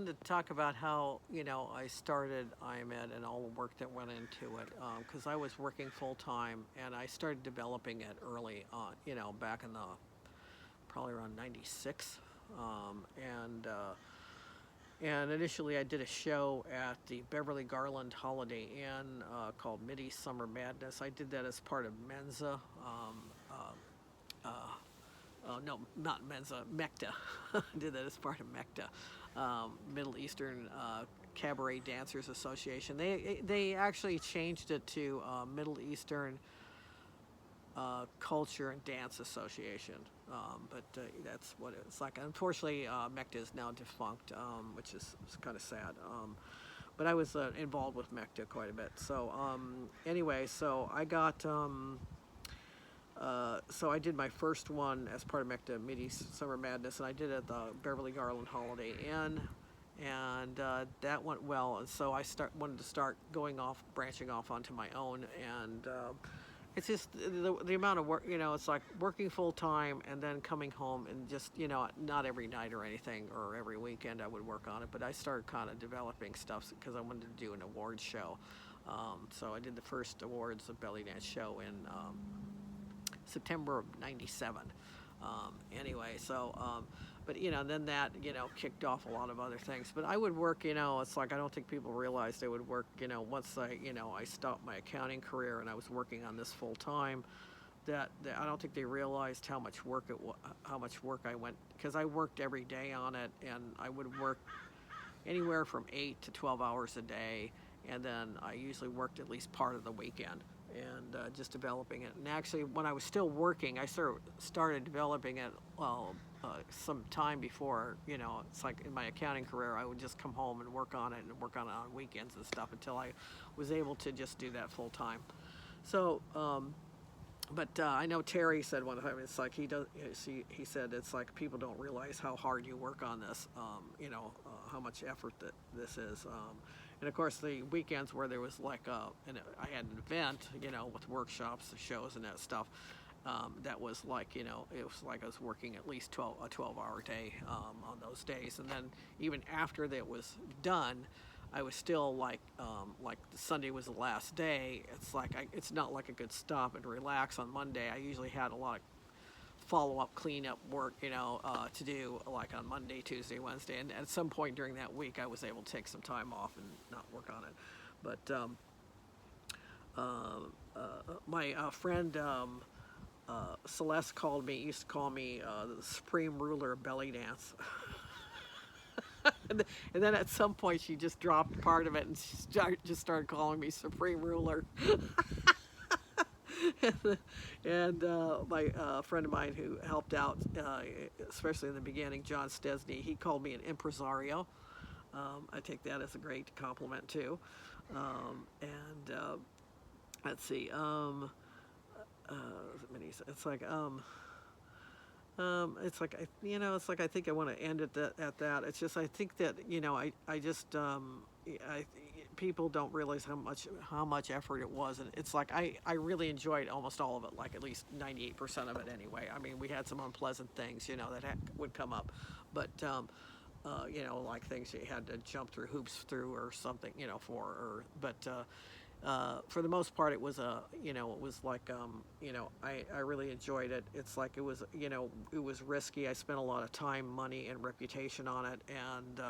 wanted to talk about how, I started IAMED and all the work that went into it, because I was working full time and I started developing it early on, back in the probably around '96, and initially I did a show at the Beverly Garland Holiday Inn called Midi Summer Madness. I did that as part of Mensa. No, not Mensa, MECDA. I did that as part of MECDA, Middle Eastern Cabaret Dancers Association. They actually changed it to Middle Eastern Culture and Dance Association, but that's what it's like. Unfortunately, MECDA is now defunct, which is kind of sad. But I was involved with MECDA quite a bit. So anyway, so I got. So I did my first one as part of MECDA Midi Summer Madness, and I did it at the Beverly Garland Holiday Inn, and that went well. And so I wanted to start branching off onto my own, and it's just the amount of work. It's like working full time and then coming home and just not every night or anything or every weekend I would work on it, but I started kind of developing stuff because I wanted to do an awards show. So I did the first awards of belly dance show in September of '97. Anyway, so, but then that, kicked off a lot of other things. But I would work, it's like I don't think people realized I would work, once I stopped my accounting career and I was working on this full time. That I don't think they realized how much work how much work I went, because I worked every day on it, and I would work anywhere from 8 to 12 hours a day, and then I usually worked at least part of the weekend. And just developing it. And actually, when I was still working, I started developing it some time before, it's like in my accounting career, I would just come home and work on it on weekends and stuff until I was able to just do that full time. So, but I know Terry said one time, it's like he said it's like people don't realize how hard you work on this, how much effort that this is. And of course, the weekends where there was like I had an event, with workshops, shows, and that stuff. That was like, it was like I was working at least a 12-hour day on those days. And then even after that was done, I was still like Sunday was the last day. It's like it's not like I could stop and relax on Monday. I usually had a lot of follow-up cleanup work, to do like on Monday, Tuesday, Wednesday, and at some point during that week I was able to take some time off and not work on it. But my friend Celeste used to call me the supreme ruler of belly dance. And then at some point she just dropped part of it and just started calling me supreme ruler. And my friend of mine who helped out, especially in the beginning, John Stesney, he called me an Impresario. I take that as a great compliment too. Let's see. It's like it's like I think I want to end it at that. It's just I think that I just people don't realize how much effort it was, and it's like I really enjoyed almost all of it, like at least 98% of it anyway. I mean, we had some unpleasant things that would come up, but like things you had to jump through hoops through or something for the most part it was like I really enjoyed it. It's like it was risky. I spent a lot of time, money, and reputation on it, and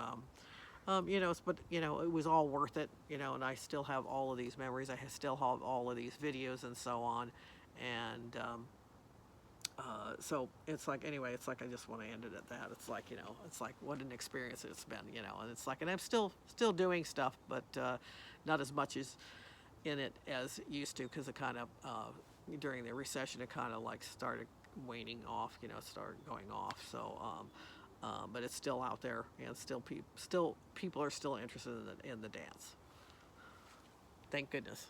but it was all worth it, and I still have all of these memories. I still have all of these videos and so on, and so it's like, anyway, it's like I just want to end it at that. It's like, it's like what an experience it's been, and it's like, and I'm still doing stuff, but not as much as in it as it used to, because it kind of during the recession it kind of like started waning off, started going off. So but it's still out there, and people are still interested in the dance. Thank goodness.